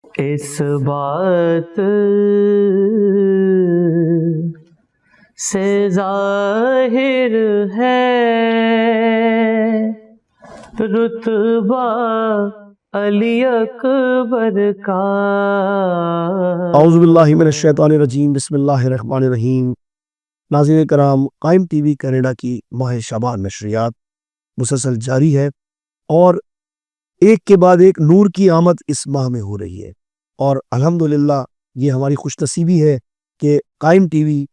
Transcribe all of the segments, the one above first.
اس بات سے ظاہر ہے رتبہ علی اکبر کا۔ اعوذ باللہ من الشیطان الرجیم، بسم اللہ الرحمن الرحیم۔ ناظرین کرام، قائم ٹی وی کینیڈا کی ماہ شعبان نشریات مسلسل جاری ہے اور ایک کے بعد ایک نور کی آمد اس ماہ میں ہو رہی ہے، اور الحمدللہ یہ ہماری خوش نصیبی ہے کہ قائم ٹی وی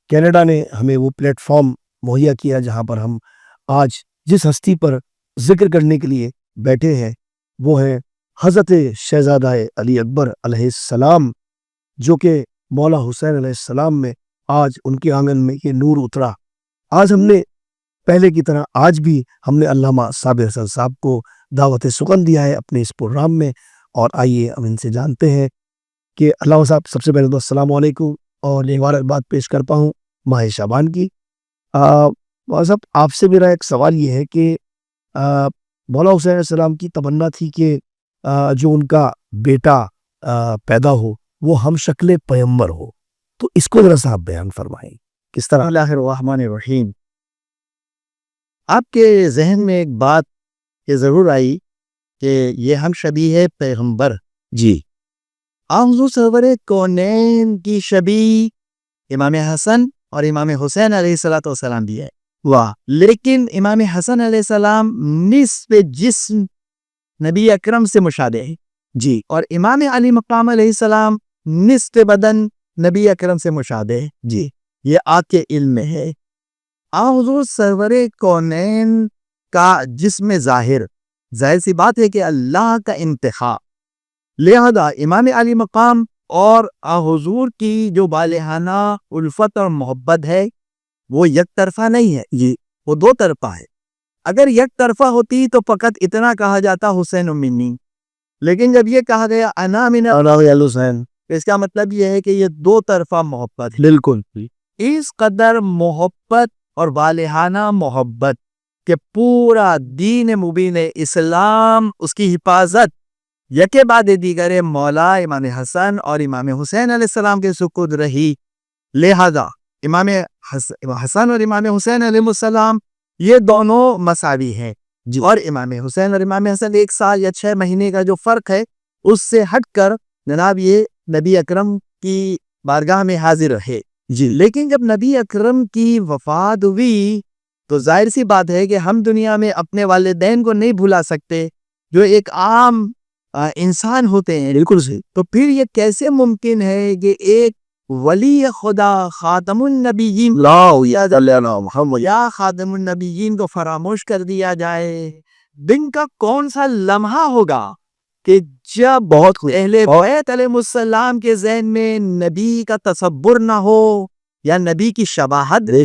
کینیڈا نے ہمیں وہ پلیٹ فارم مہیا کیا جہاں پر ہم آج جس ہستی پر ذکر کرنے کے لیے بیٹھے ہیں وہ ہیں حضرت شہزادہ علی اکبر علیہ السلام، جو کہ مولا حسین علیہ السلام میں آج ان کے آنگن میں یہ نور اترا۔ آج ہم نے پہلے کی طرح آج بھی ہم نے علامہ صابر حسن صاحب کو دعوت سخن دیا ہے اپنے اس پروگرام میں، اور آئیے ہم ان سے جانتے ہیں کہ علامہ صاحب، سب سے پہلے تو السلام علیکم، اور ایک بار بات پیش کرتا ہوں ماہ شعبان کی۔ مولانا صاحب، آپ سے میرا ایک سوال یہ ہے کہ مولا حسین علیہ السلام کی تمنا تھی کہ جو ان کا بیٹا پیدا ہو وہ ہم شکل پیغمبر ہو، تو اس کو ذرا صاحب بیان فرمائیں کس طرح؟ بسم اللہ الرحمن الرحیم۔ آپ کے ذہن میں ایک بات یہ ضرور آئی کہ یہ ہم شبیہ پیغمبر، جی، حضور سرور کونین کی شبیہ امام حسن اور امام حسین علیہ السلام بھی ہے۔ واہ، لیکن امام حسن علیہ السلام نصف جسم نبی اکرم سے مشابہ ہے، جی، اور امام علی مقام علیہ السلام نصف بدن نبی اکرم سے مشابہ ہے۔ جی، یہ آپ کے علم میں ہے۔ حضور سرور کونین کا جسم ظاہر سی بات ہے کہ اللہ کا انتخاب، لہذا امام علی مقام اور حضور کی جو بالہانہ الفت اور محبت ہے وہ یک طرفہ نہیں ہے، جی، وہ دو طرفہ ہے۔ اگر یک طرفہ ہوتی تو فقط اتنا کہا جاتا حسین منی، لیکن جب یہ کہا گیا انا من حسین، اس کا مطلب یہ ہے کہ یہ دو طرفہ محبت ہے۔ بالکل، اس قدر محبت اور بالہانہ محبت کہ پورا دین مبین اسلام، اس کی حفاظت یکے بعد دیگر مولا امام حسن اور امام حسین علیہ السلام کے سپرد رہی، لہذا امام حسن اور امام حسین علیہ السلام یہ دونوں مساوی ہیں، جی، اور امام حسین اور امام حسن 1 سال یا 6 مہینے کا جو فرق ہے اس سے ہٹ کر جناب یہ نبی اکرم کی بارگاہ میں حاضر ہے۔ جی، لیکن جب نبی اکرم کی وفات ہوئی تو ظاہر سی بات ہے کہ ہم دنیا میں اپنے والدین کو نہیں بھلا سکتے جو ایک عام انسان ہوتے ہیں، بالکل صحیح، تو پھر یہ کیسے ممکن ہے کہ ایک ولی خدا خاتم النبیین یا خاتم النبیین کو فراموش کر دیا جائے؟ دن کا کون سا لمحہ ہوگا کہ جب بہت اہل بیت علیہ السلام کے ذہن میں نبی کا تصور نہ ہو، یا نبی کی شباہت، بے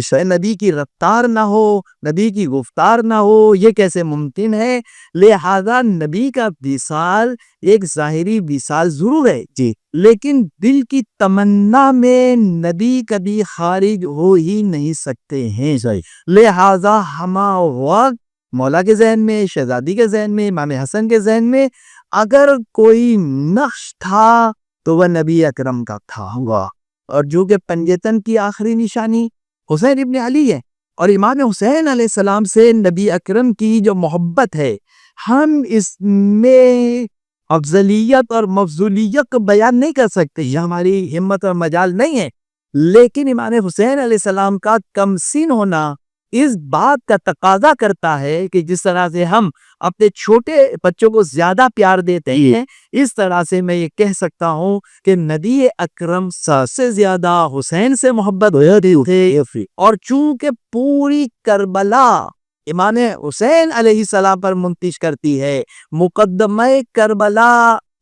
شک، نبی کی رفتار نہ ہو، نبی کی گفتار نہ ہو، یہ کیسے ممکن ہے؟ لہذا نبی کا وصال ایک ظاہری وصال ضرور ہے، جی، لیکن دل کی تمنا میں نبی کبھی خارج ہو ہی نہیں سکتے ہیں۔ لہذا ہما وقت مولا کے ذہن میں، شہزادی کے ذہن میں، امام حسن کے ذہن میں اگر کوئی نقش تھا تو وہ نبی اکرم کا تھا، اور جو کہ پنجتن کی آخری نشانی حسین ابن علی ہے، اور امام حسین علیہ السلام سے نبی اکرم کی جو محبت ہے، ہم اس میں افضلیت اور مفضولیت کو بیان نہیں کر سکتے، یہ ہماری ہمت اور مجال نہیں ہے، لیکن امام حسین علیہ السلام کا کم سین ہونا اس بات کا تقاضا کرتا ہے کہ جس طرح سے ہم اپنے چھوٹے بچوں کو زیادہ پیار دیتے ہیں، اس طرح سے میں یہ کہہ سکتا ہوں کہ نبی اکرم سے زیادہ حسین سے محبت تھے، اور چونکہ پوری کربلا امام حسین علیہ السلام پر منتج کرتی ہے، مقدمہ کربلا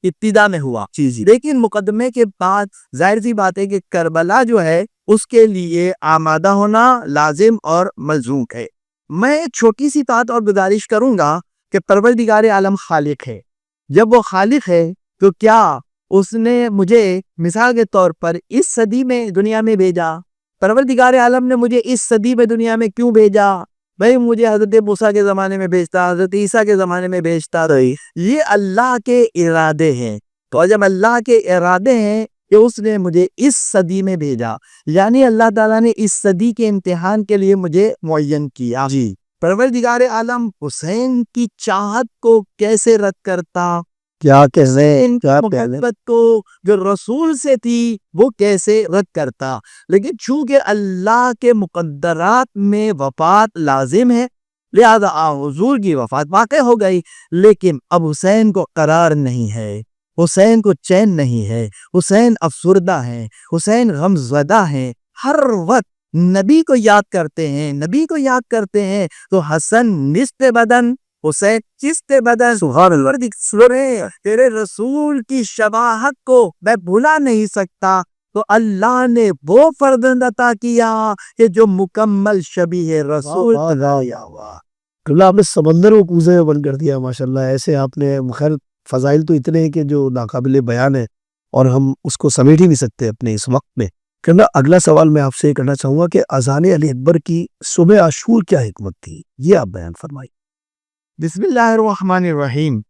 ابتدا میں ہوا، لیکن مقدمے کے بعد ظاہر سی بات ہے کہ کربلا جو ہے اس کے لیے آمادہ ہونا لازم اور ملزوم ہے۔ میں چھوٹی سی بات اور گزارش کروں گا کہ پروردگار عالم خالق ہے، جب وہ خالق ہے تو کیا اس نے مجھے مثال کے طور پر اس صدی میں دنیا میں بھیجا؟ پروردگار عالم نے مجھے اس صدی میں دنیا میں کیوں بھیجا؟ بھئی مجھے حضرت موسیٰ کے زمانے میں بھیجتا، حضرت عیسیٰ کے زمانے میں بھیجتا، یہ اللہ کے ارادے ہیں۔ اور جب اللہ کے ارادے ہیں کہ اس نے مجھے اس صدی میں بھیجا، یعنی اللہ تعالیٰ نے اس صدی کے امتحان کے لیے مجھے معین کیا، جی پروردگار عالم حسین کی چاہت کو کیسے رد کرتا، کیا کیسے ان کیا کی پہلے محبت کو جو رسول سے تھی وہ کیسے رد کرتا، لیکن چونکہ اللہ کے مقدرات میں وفات لازم ہے لہذا حضور کی وفات واقع ہو گئی، لیکن اب حسین کو قرار نہیں ہے، حسین کو چین نہیں ہے، حسین افسردہ ہیں، حسین غم زدہ ہیں، ہر وقت نبی کو یاد کرتے ہیں، نبی کو یاد کرتے ہیں تو حسن نصف بدن حسین چست بدن، سبحان اللہ سورے تیرے رسول کی شباہت کو میں بھلا نہیں سکتا، تو اللہ نے وہ فرزند عطا کیا کہ جو مکمل شبیہ رسول اللہ آپ نے سمندر کو کوزے میں بند کر دیا ماشاءاللہ. ایسے آپ نے خیر فضائل تو اتنے ہیں کہ جو ناقابل بیان ہے اور ہم اس کو سمیٹ ہی نہیں سکتے اپنے اس وقت میں. کرنا اگلا سوال میں آپ سے یہ کرنا چاہوں گا کہ اذان علی اکبر کی صبح عاشور کیا حکمت تھی، یہ آپ بیان فرمائیے. بسم اللہ الرحمن الرحیم.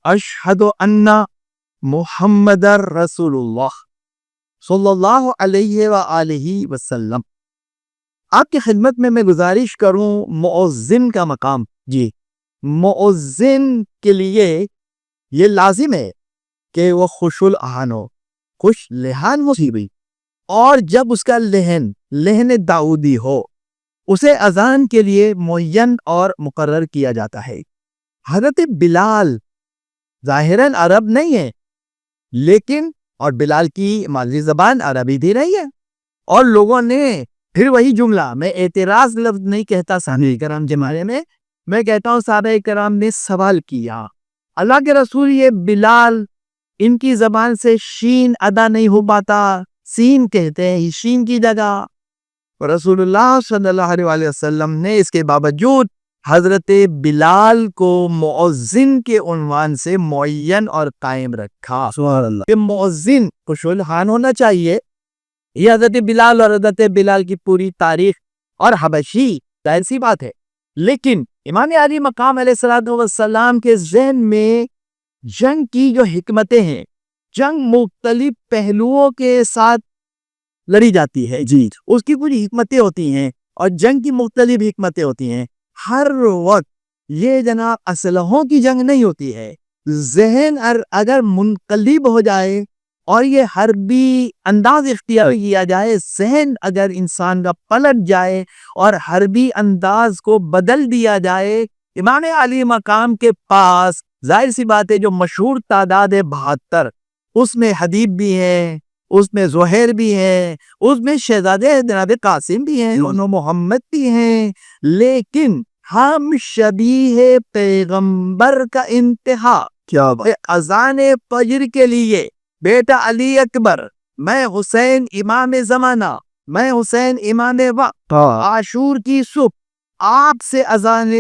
اشہد ان محمد رسول اللہ صلی اللہ علیہ وآلہ وسلم. آپ کی خدمت میں گزارش کروں مؤذن کا مقام. جی مؤذن کے لیے یہ لازم ہے کہ وہ خوش العان ہو، خوش لحان ہو بھی، اور جب اس کا لہن داؤدی ہو اسے اذان کے لیے معین اور مقرر کیا جاتا ہے. حضرت بلال ظاہراً عرب نہیں ہے، لیکن اور بلال کی مادری زبان عربی بھی نہیں ہے، اور لوگوں نے پھر وہی جملہ، میں اعتراض لفظ نہیں کہتا صحابہ کرام جماعے میں کہتا ہوں صحابہ کرام نے سوال کیا، اللہ کے رسول یہ بلال ان کی زبان سے شین ادا نہیں ہو پاتا، سین کہتے ہیں شین کی جگہ. رسول اللہ صلی اللہ علیہ وسلم نے اس کے باوجود حضرت بلال کو مؤذن کے عنوان سے معین اور قائم رکھا. سبحان اللہ. کہ مؤذن خوش الحان ہونا چاہیے. یہ حضرت بلال اور حضرت بلال کی پوری تاریخ اور حبشی ظاہر سی بات ہے، لیکن امام علی مقام علیہ السلام کے ذہن میں جنگ کی جو حکمتیں ہیں، جنگ مختلف پہلوؤں کے ساتھ لڑی جاتی ہے، جی اس کی کچھ حکمتیں ہوتی ہیں اور جنگ کی مختلف حکمتیں ہوتی ہیں. ہر وقت یہ جناب اسلحوں کی جنگ نہیں ہوتی ہے. ذہن اگر منقلب ہو جائے اور یہ حربی انداز اختیار کیا جائے، ذہن اگر انسان کا پلٹ جائے اور حربی انداز کو بدل دیا جائے، امام علی مقام کے پاس ظاہر سی بات ہے جو مشہور تعداد ہے 72، اس میں حبیب بھی ہیں، اس میں زہیر بھی ہیں، اس میں شہزادے جناب قاسم بھی ہیں، دونوں محمد بھی ہیں، لیکن ہم شبیہ پیغمبر کا انتہا کیا اذان فجر کے لیے بیٹا علی اکبر، میں حسین امام زمانہ، میں حسین امام وقت، عاشور کی صبح آپ سے اذان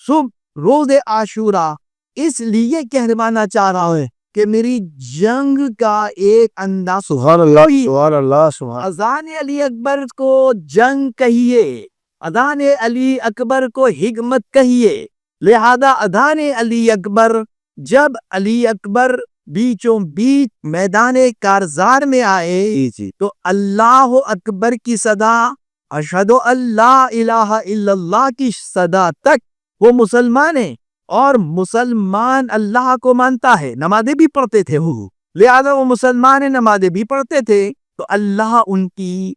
صبح روز عاشورہ اس لیے کہلوانا چاہ رہا ہوں کہ میری جنگ کا ایک انداز. سبحان اللہ سبحان اللہ سبحان. اذان علی اکبر کو جنگ کہیے، اذان علی اکبر کو حکمت کہیے، لہذا اذان علی اکبر جب علی اکبر بیچوں بیچ میدان کارزار میں آئے تو اللہ اکبر کی صدا، اشہد اللہ الہ الا اللہ کی صدا تک وہ مسلمان ہیں، اور مسلمان اللہ کو مانتا ہے، نمازیں بھی پڑھتے تھے وہ، لہذا وہ مسلمان نمازیں بھی پڑھتے تھے، تو اللہ ان کی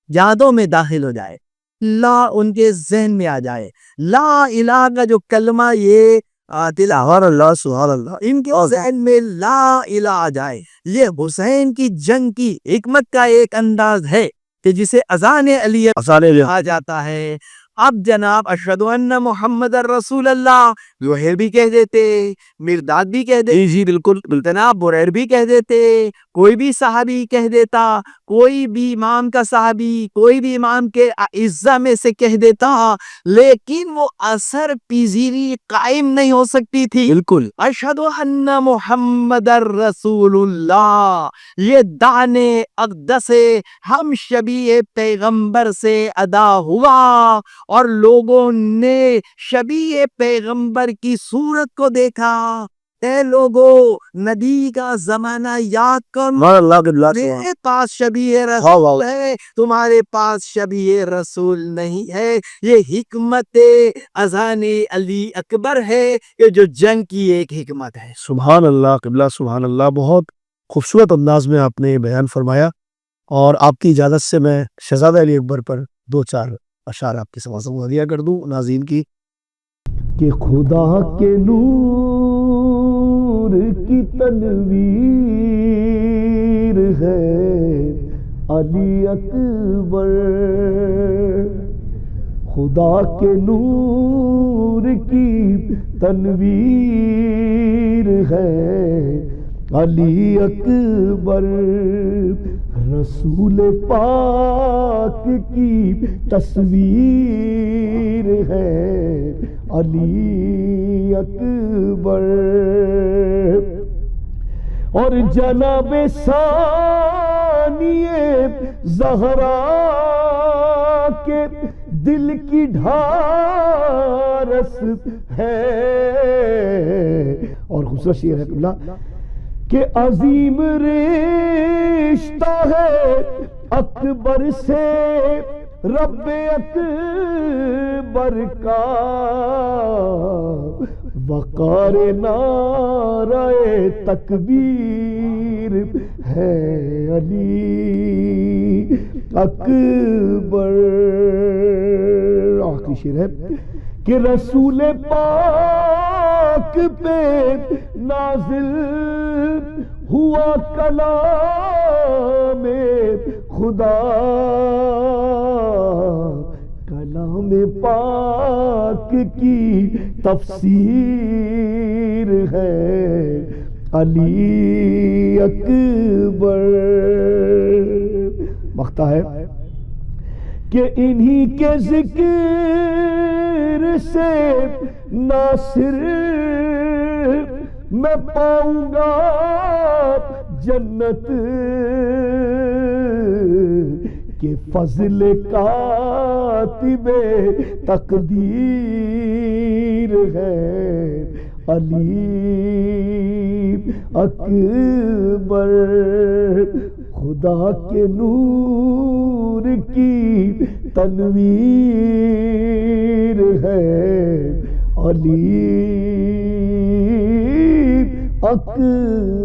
یادوں میں داخل ہو جائے، لا ان کے ذہن میں آ جائے، لا الہ کا جو کلمہ یہ سبحان اللہ سبحان اللہ. ان کے ذہن میں لا الہ آ جائے. یہ حسین کی جنگ کی حکمت کا ایک انداز ہے کہ جسے اذان علی آ جاتا ہے. اب جناب اشہد ان محمد رسول اللہ زہیر بھی کہہ دیتے، مرداد بھی کہہ دیتے، جی بالکل جناب بریر بھی کہہ دیتے، کوئی بھی صحابی کہہ دیتا، کوئی بھی امام کا صحابی، کوئی بھی امام کے اعزا میں سے کہہ دیتا، لیکن وہ اثر پذیری قائم نہیں ہو سکتی تھی. بالکل. اشہد ان محمد رسول اللہ یہ دانے اقدس ہم شبیہ پیغمبر سے ادا ہوا، اور لوگوں نے شبیہ پیغمبر کی صورت کو دیکھا، اے لوگو نبی کا زمانہ یاد کر لو، سبحان اللہ قبلہ میرے پاس شبیہ واہ واہ رسول ہے، تمہارے پاس شبیہ رسول نہیں ہے۔ یہ حکمت اذان علی اکبر ہے کہ جو جنگ کی ایک حکمت ہے۔ سبحان اللہ قبلہ سبحان اللہ، بہت خوبصورت انداز میں آپ نے بیان فرمایا، اور آپ کی اجازت سے میں شہزادہ علی اکبر پر دو چار اشعار آپ کے سماع ہدیہ کر دوں ناظرین کی کہ خدا کے نور کی تنویر ہے علی اکبر، خدا کے نور کی تنویر ہے علی اکبر، رسول پاک کی تصویر ہے علی اکبر، اور جناب ثانی زہرا کے دل کی ڈھارس ہے، اور خوبصورت شعر ہے قبلہ کہ عظیم رشتہ ہے اکبر سے رب اکبر کا، وقار نعرہ تکبیر ہے علی اکبر۔ آخری شعر ہے کہ رسول پاک پہ نازل ہوا کلام خدا، کلام پاک کی تفسیر ہے علی اکبر۔ مقطع ہے کہ انہی کے ذکر سے ناصر میں پاؤں گا جنت، کہ فضل کاتب تقدیر ہے علی اکبر، خدا کے نور کی تنویر ہے علی اکبر۔